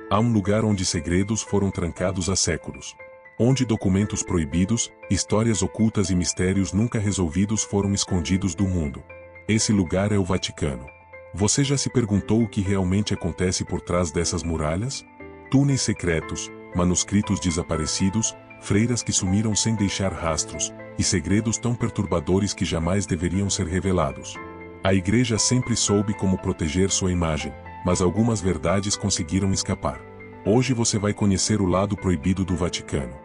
Há um lugar onde segredos foram trancados há séculos. Onde documentos proibidos, histórias ocultas e mistérios nunca resolvidos foram escondidos do mundo. Esse lugar é o Vaticano. Você já se perguntou o que realmente acontece por trás dessas muralhas? Túneis secretos, manuscritos desaparecidos, freiras que sumiram sem deixar rastros, e segredos tão perturbadores que jamais deveriam ser revelados. A Igreja sempre soube como proteger sua imagem, mas algumas verdades conseguiram escapar. Hoje você vai conhecer o lado proibido do Vaticano.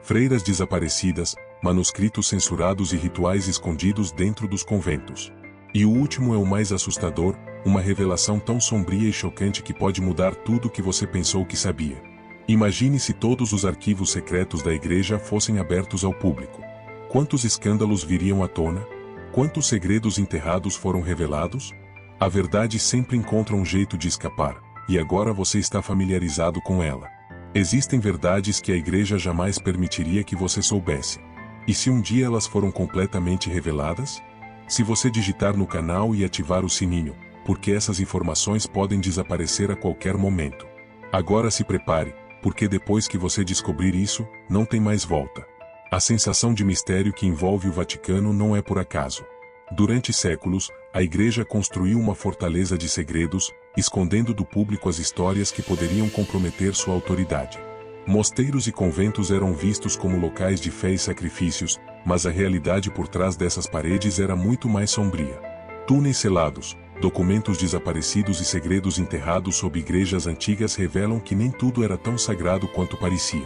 Freiras desaparecidas, manuscritos censurados e rituais escondidos dentro dos conventos. E o último é o mais assustador, uma revelação tão sombria e chocante que pode mudar tudo o que você pensou que sabia. Imagine se todos os arquivos secretos da Igreja fossem abertos ao público. Quantos escândalos viriam à tona? Quantos segredos enterrados foram revelados? A verdade sempre encontra um jeito de escapar, e agora você está familiarizado com ela. Existem verdades que a Igreja jamais permitiria que você soubesse. E se um dia elas foram completamente reveladas? Se você digitar no canal e ativar o sininho, porque essas informações podem desaparecer a qualquer momento. Agora se prepare, porque depois que você descobrir isso, não tem mais volta. A sensação de mistério que envolve o Vaticano não é por acaso. Durante séculos, a Igreja construiu uma fortaleza de segredos, escondendo do público as histórias que poderiam comprometer sua autoridade. Mosteiros e conventos eram vistos como locais de fé e sacrifícios, mas a realidade por trás dessas paredes era muito mais sombria. Túneis selados, documentos desaparecidos e segredos enterrados sob igrejas antigas revelam que nem tudo era tão sagrado quanto parecia.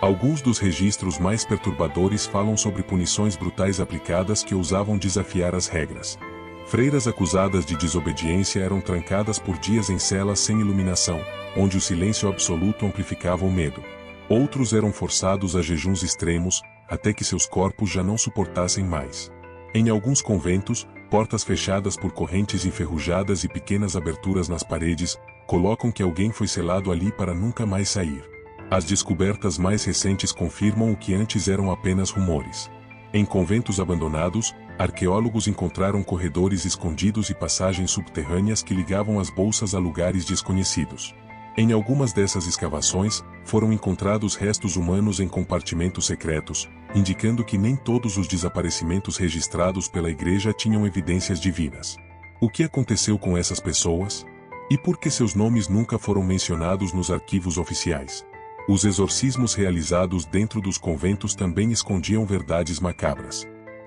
Alguns dos registros mais perturbadores falam sobre punições brutais aplicadas que ousavam desafiar as regras. Freiras acusadas de desobediência eram trancadas por dias em celas sem iluminação, onde o silêncio absoluto amplificava o medo. Outros eram forçados a jejuns extremos, até que seus corpos já não suportassem mais. Em alguns conventos, portas fechadas por correntes enferrujadas e pequenas aberturas nas paredes, colocam que alguém foi selado ali para nunca mais sair. As descobertas mais recentes confirmam o que antes eram apenas rumores. Em conventos abandonados, arqueólogos encontraram corredores escondidos e passagens subterrâneas que ligavam as bolsas a lugares desconhecidos. Em algumas dessas escavações, foram encontrados restos humanos em compartimentos secretos, indicando que nem todos os desaparecimentos registrados pela Igreja tinham evidências divinas. O que aconteceu com essas pessoas? E por que seus nomes nunca foram mencionados nos arquivos oficiais? Os exorcismos realizados dentro dos conventos também escondiam verdades macabras.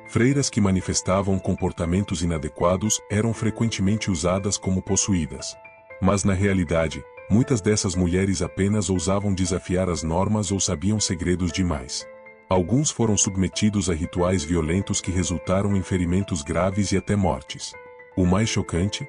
Freiras que manifestavam comportamentos inadequados eram frequentemente usadas como possuídas. Mas na realidade, muitas dessas mulheres apenas ousavam desafiar as normas ou sabiam segredos demais. Alguns foram submetidos a rituais violentos que resultaram em ferimentos graves e até mortes. O mais chocante?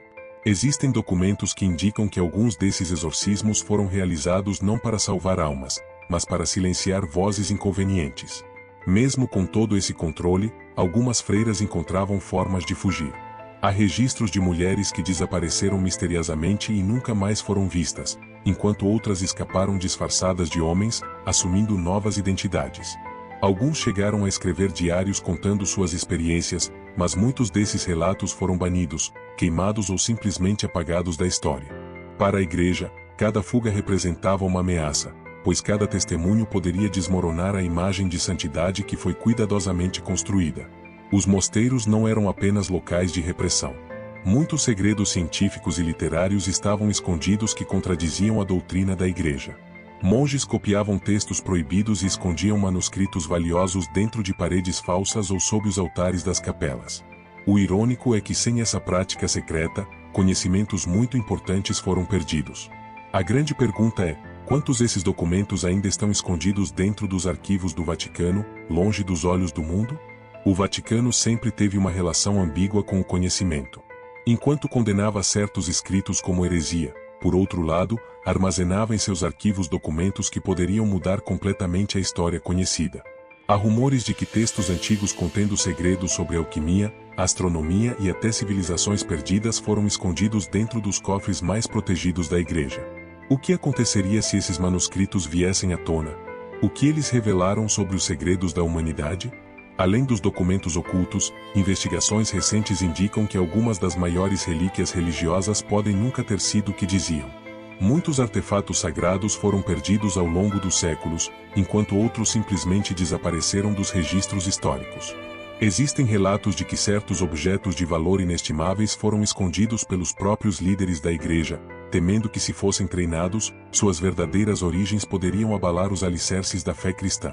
Existem documentos que indicam que alguns desses exorcismos foram realizados não para salvar almas, mas para silenciar vozes inconvenientes. Mesmo com todo esse controle, algumas freiras encontravam formas de fugir. Há registros de mulheres que desapareceram misteriosamente e nunca mais foram vistas, enquanto outras escaparam disfarçadas de homens, assumindo novas identidades. Alguns chegaram a escrever diários contando suas experiências, mas muitos desses relatos foram banidos, queimados ou simplesmente apagados da história. Para a Igreja, cada fuga representava uma ameaça, pois cada testemunho poderia desmoronar a imagem de santidade que foi cuidadosamente construída. Os mosteiros não eram apenas locais de repressão. Muitos segredos científicos e literários estavam escondidos que contradiziam a doutrina da Igreja. Monges copiavam textos proibidos e escondiam manuscritos valiosos dentro de paredes falsas ou sob os altares das capelas. O irônico é que sem essa prática secreta, conhecimentos muito importantes foram perdidos. A grande pergunta é, quantos desses documentos ainda estão escondidos dentro dos arquivos do Vaticano, longe dos olhos do mundo? O Vaticano sempre teve uma relação ambígua com o conhecimento. Enquanto condenava certos escritos como heresia, por outro lado, armazenava em seus arquivos documentos que poderiam mudar completamente a história conhecida. Há rumores de que textos antigos contendo segredos sobre alquimia, astronomia e até civilizações perdidas foram escondidos dentro dos cofres mais protegidos da Igreja. O que aconteceria se esses manuscritos viessem à tona? O que eles revelaram sobre os segredos da humanidade? Além dos documentos ocultos, investigações recentes indicam que algumas das maiores relíquias religiosas podem nunca ter sido o que diziam. Muitos artefatos sagrados foram perdidos ao longo dos séculos, enquanto outros simplesmente desapareceram dos registros históricos. Existem relatos de que certos objetos de valor inestimáveis foram escondidos pelos próprios líderes da Igreja, temendo que se fossem treinados, suas verdadeiras origens poderiam abalar os alicerces da fé cristã.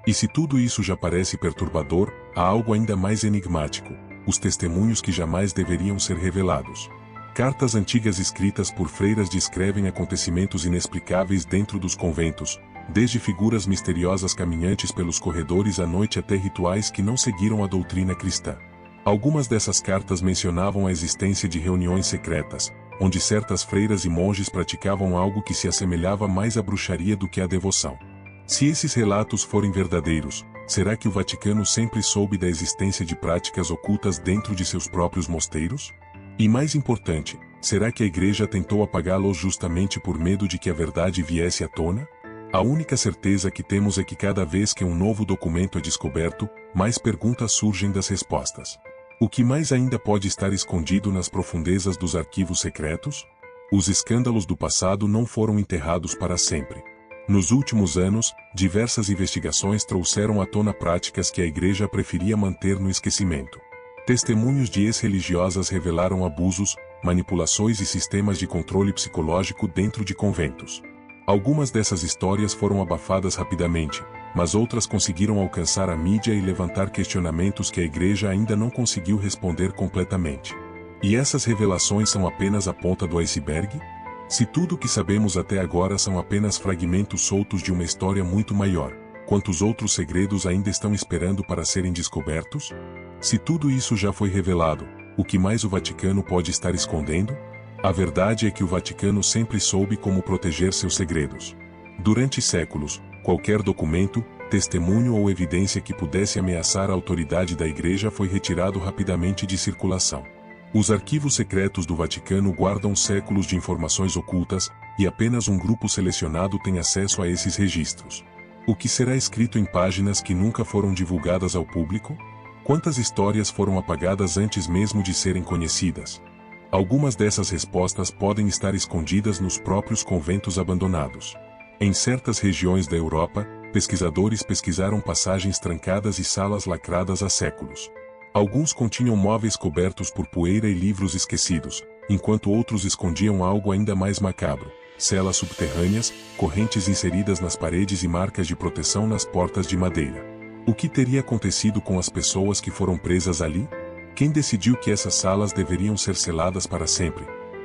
E se tudo isso já parece perturbador, há algo ainda mais enigmático: os testemunhos que jamais deveriam ser revelados. Cartas antigas escritas por freiras descrevem acontecimentos inexplicáveis dentro dos conventos, desde figuras misteriosas caminhantes pelos corredores à noite até rituais que não seguiram a doutrina cristã. Algumas dessas cartas mencionavam a existência de reuniões secretas, onde certas freiras e monges praticavam algo que se assemelhava mais à bruxaria do que à devoção. Se esses relatos forem verdadeiros, será que o Vaticano sempre soube da existência de práticas ocultas dentro de seus próprios mosteiros? E mais importante, será que a Igreja tentou apagá-los justamente por medo de que a verdade viesse à tona? A única certeza que temos é que cada vez que um novo documento é descoberto, mais perguntas surgem das respostas. O que mais ainda pode estar escondido nas profundezas dos arquivos secretos? Os escândalos do passado não foram enterrados para sempre. Nos últimos anos, diversas investigações trouxeram à tona práticas que a Igreja preferia manter no esquecimento. Testemunhos de ex-religiosas revelaram abusos, manipulações e sistemas de controle psicológico dentro de conventos. Algumas dessas histórias foram abafadas rapidamente, mas outras conseguiram alcançar a mídia e levantar questionamentos que a Igreja ainda não conseguiu responder completamente. E essas revelações são apenas a ponta do iceberg? Se tudo o que sabemos até agora são apenas fragmentos soltos de uma história muito maior, quantos outros segredos ainda estão esperando para serem descobertos? Se tudo isso já foi revelado, o que mais o Vaticano pode estar escondendo? A verdade é que o Vaticano sempre soube como proteger seus segredos. Durante séculos, qualquer documento, testemunho ou evidência que pudesse ameaçar a autoridade da Igreja foi retirado rapidamente de circulação. Os arquivos secretos do Vaticano guardam séculos de informações ocultas, e apenas um grupo selecionado tem acesso a esses registros. O que será escrito em páginas que nunca foram divulgadas ao público? Quantas histórias foram apagadas antes mesmo de serem conhecidas? Algumas dessas respostas podem estar escondidas nos próprios conventos abandonados. Em certas regiões da Europa, pesquisadores pesquisaram passagens trancadas e salas lacradas há séculos. Alguns continham móveis cobertos por poeira e livros esquecidos, enquanto outros escondiam algo ainda mais macabro: celas subterrâneas, correntes inseridas nas paredes e marcas de proteção nas portas de madeira. O que teria acontecido com as pessoas que foram presas ali? Quem decidiu que essas salas deveriam ser seladas para sempre?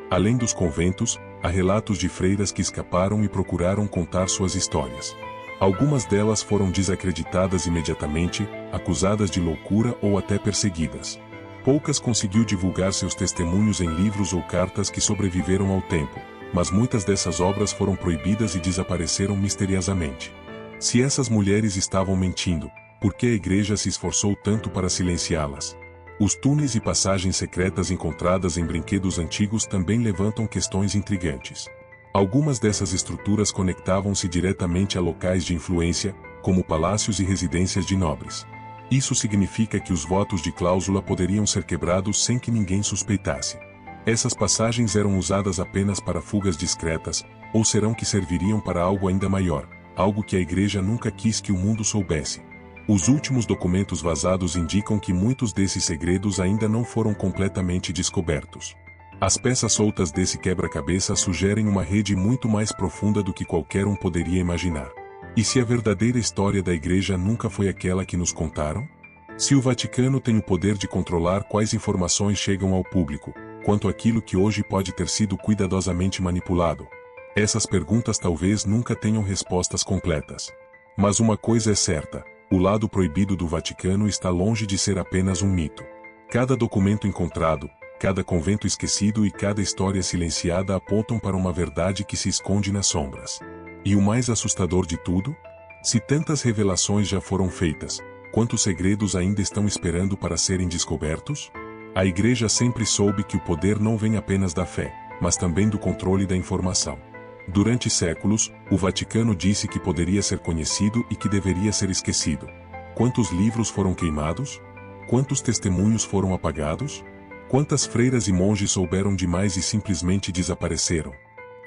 Além dos conventos, há relatos de freiras que escaparam e procuraram contar suas histórias. Algumas delas foram desacreditadas imediatamente, acusadas de loucura ou até perseguidas. Poucas conseguiu divulgar seus testemunhos em livros ou cartas que sobreviveram ao tempo, mas muitas dessas obras foram proibidas e desapareceram misteriosamente. Se essas mulheres estavam mentindo, por que a Igreja se esforçou tanto para silenciá-las? Os túneis e passagens secretas encontradas em brinquedos antigos também levantam questões intrigantes. Algumas dessas estruturas conectavam-se diretamente a locais de influência, como palácios e residências de nobres. Isso significa que os votos de cláusula poderiam ser quebrados sem que ninguém suspeitasse. Essas passagens eram usadas apenas para fugas discretas, ou serão que serviriam para algo ainda maior, algo que a Igreja nunca quis que o mundo soubesse? Os últimos documentos vazados indicam que muitos desses segredos ainda não foram completamente descobertos. As peças soltas desse quebra-cabeça sugerem uma rede muito mais profunda do que qualquer um poderia imaginar. E se a verdadeira história da Igreja nunca foi aquela que nos contaram? Se o Vaticano tem o poder de controlar quais informações chegam ao público, quanto àquilo que hoje pode ter sido cuidadosamente manipulado, essas perguntas talvez nunca tenham respostas completas. Mas uma coisa é certa: o lado proibido do Vaticano está longe de ser apenas um mito. Cada documento encontrado, cada convento esquecido e cada história silenciada apontam para uma verdade que se esconde nas sombras. E o mais assustador de tudo? Se tantas revelações já foram feitas, quantos segredos ainda estão esperando para serem descobertos? A Igreja sempre soube que o poder não vem apenas da fé, mas também do controle da informação. Durante séculos, o Vaticano disse que poderia ser conhecido e que deveria ser esquecido. Quantos livros foram queimados? Quantos testemunhos foram apagados? Quantas freiras e monges souberam demais e simplesmente desapareceram?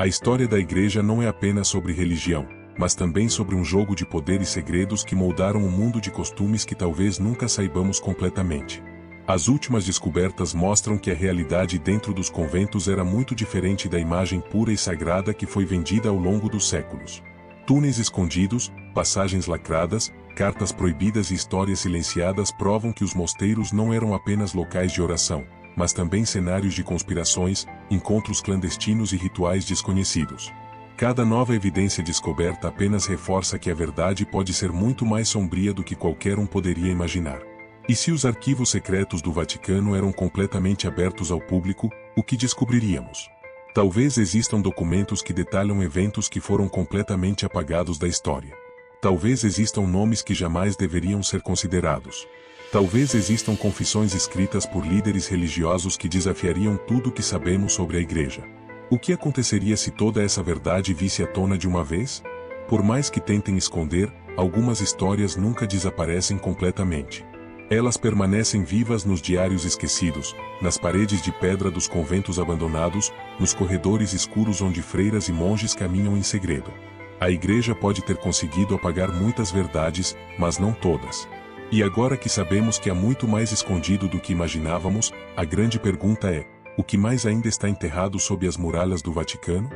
A história da igreja não é apenas sobre religião, mas também sobre um jogo de poder e segredos que moldaram um mundo de costumes que talvez nunca saibamos completamente. As últimas descobertas mostram que a realidade dentro dos conventos era muito diferente da imagem pura e sagrada que foi vendida ao longo dos séculos. Túneis escondidos, passagens lacradas, cartas proibidas e histórias silenciadas provam que os mosteiros não eram apenas locais de oração, mas também cenários de conspirações, encontros clandestinos e rituais desconhecidos. Cada nova evidência descoberta apenas reforça que a verdade pode ser muito mais sombria do que qualquer um poderia imaginar. E se os arquivos secretos do Vaticano eram completamente abertos ao público, o que descobriríamos? Talvez existam documentos que detalham eventos que foram completamente apagados da história. Talvez existam nomes que jamais deveriam ser considerados. Talvez existam confissões escritas por líderes religiosos que desafiariam tudo o que sabemos sobre a igreja. O que aconteceria se toda essa verdade visse à tona de uma vez? Por mais que tentem esconder, algumas histórias nunca desaparecem completamente. Elas permanecem vivas nos diários esquecidos, nas paredes de pedra dos conventos abandonados, nos corredores escuros onde freiras e monges caminham em segredo. A igreja pode ter conseguido apagar muitas verdades, mas não todas. E agora que sabemos que há muito mais escondido do que imaginávamos, a grande pergunta é: o que mais ainda está enterrado sob as muralhas do Vaticano?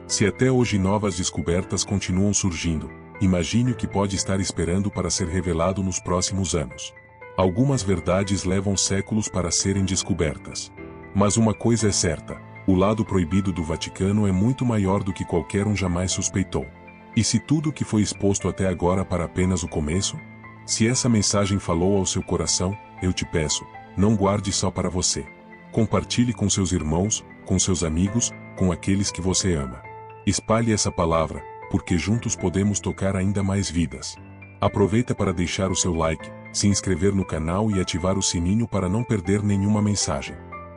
Se até hoje novas descobertas continuam surgindo, imagine o que pode estar esperando para ser revelado nos próximos anos. Algumas verdades levam séculos para serem descobertas. Mas uma coisa é certa: o lado proibido do Vaticano é muito maior do que qualquer um jamais suspeitou. E se tudo o que foi exposto até agora para apenas o começo? Se essa mensagem falou ao seu coração, eu te peço, não guarde só para você. Compartilhe com seus irmãos, com seus amigos, com aqueles que você ama. Espalhe essa palavra, porque juntos podemos tocar ainda mais vidas. Aproveita para deixar o seu like, se inscrever no canal e ativar o sininho para não perder nenhuma mensagem.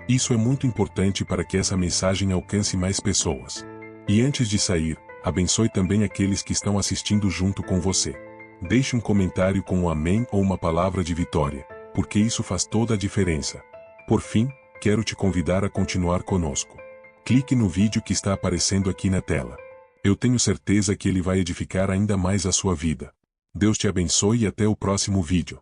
Isso é muito importante para que essa mensagem alcance mais pessoas. E antes de sair, abençoe também aqueles que estão assistindo junto com você. Deixe um comentário com um amém ou uma palavra de vitória, porque isso faz toda a diferença. Por fim, quero te convidar a continuar conosco. Clique no vídeo que está aparecendo aqui na tela. Eu tenho certeza que ele vai edificar ainda mais a sua vida. Deus te abençoe e até o próximo vídeo.